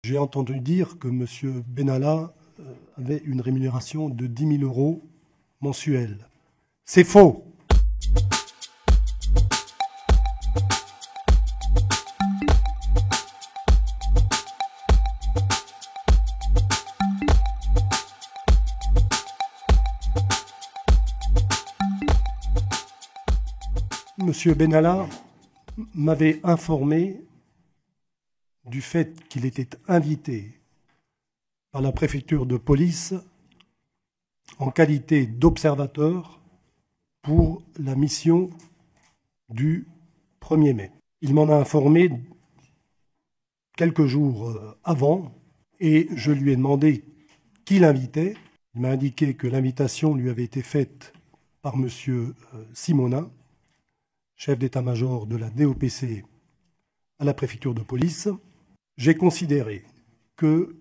J'ai entendu dire que M. Benalla avait une rémunération de 10 000 € mensuels. C'est faux. M. Benalla m'avait informé du fait qu'il était invité par la préfecture de police en qualité d'observateur pour la mission du 1er mai. Il m'en a informé quelques jours avant et je lui ai demandé qui l'invitait. Il m'a indiqué que l'invitation lui avait été faite par M. Simonin, chef d'état-major de la DOPC à la préfecture de police. J'ai considéré que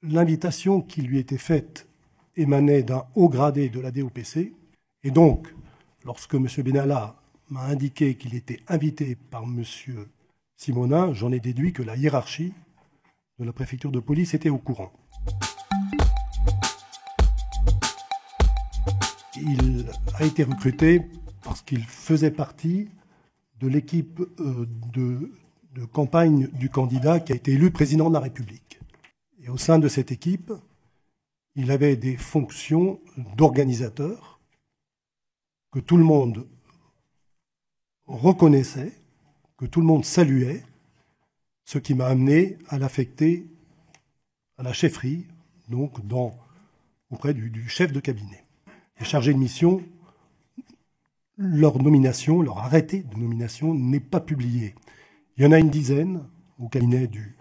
l'invitation qui lui était faite émanait d'un haut gradé de la DOPC. Et donc, lorsque M. Benalla m'a indiqué qu'il était invité par M. Simonin, j'en ai déduit que la hiérarchie de la préfecture de police était au courant. Il a été recruté parce qu'il faisait partie de l'équipe de campagne du candidat qui a été élu président de la République. Et au sein de cette équipe, il avait des fonctions d'organisateur que tout le monde reconnaissait, que tout le monde saluait, ce qui m'a amené à l'affecter à la chefferie, donc auprès du chef de cabinet. Les chargés de mission, leur nomination, leur arrêté de nomination n'est pas publié. Il y en a une dizaine au cabinet du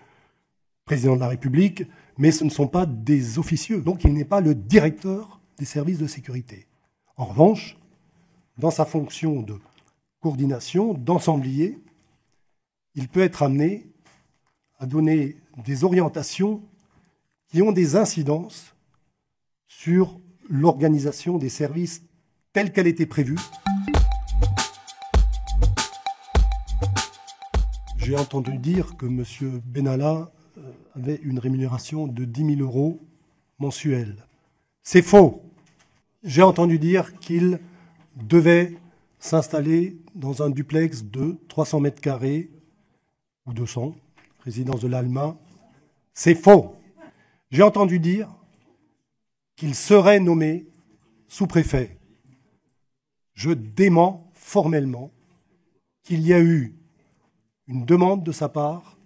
président de la République, mais ce ne sont pas des officieux. Donc il n'est pas le directeur des services de sécurité. En revanche, dans sa fonction de coordination, d'ensemblier, il peut être amené à donner des orientations qui ont des incidences sur l'organisation des services telle qu'elle était prévue. J'ai entendu dire que M. Benalla avait une rémunération de 10 000 € mensuels. C'est faux. J'ai entendu dire qu'il devait s'installer dans un duplex de 300 mètres carrés ou 200, résidence de l'Alma. C'est faux. J'ai entendu dire qu'il serait nommé sous-préfet. Je dément formellement qu'il y a eu une demande de sa part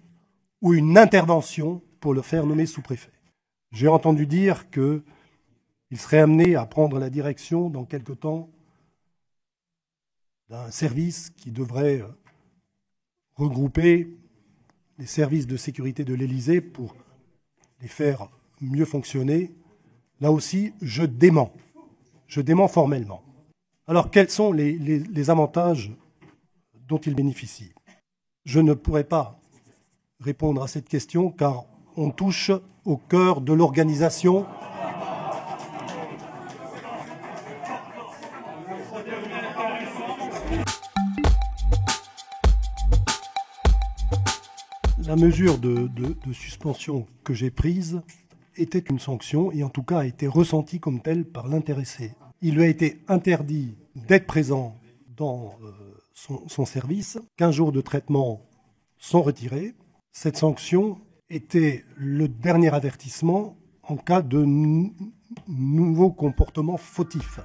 ou une intervention pour le faire nommer sous-préfet. J'ai entendu dire qu'il serait amené à prendre la direction dans quelque temps d'un service qui devrait regrouper les services de sécurité de l'Élysée pour les faire mieux fonctionner. Là aussi, je dément. Je dément formellement. Alors, quels sont les avantages dont il bénéficie ? Je ne pourrais pas répondre à cette question car on touche au cœur de l'organisation. La mesure de suspension que j'ai prise était une sanction et en tout cas a été ressentie comme telle par l'intéressé. Il lui a été interdit d'être présent dans son service. 15 jours de traitement sont retirés. Cette sanction était le dernier avertissement en cas de nouveaux comportements fautifs.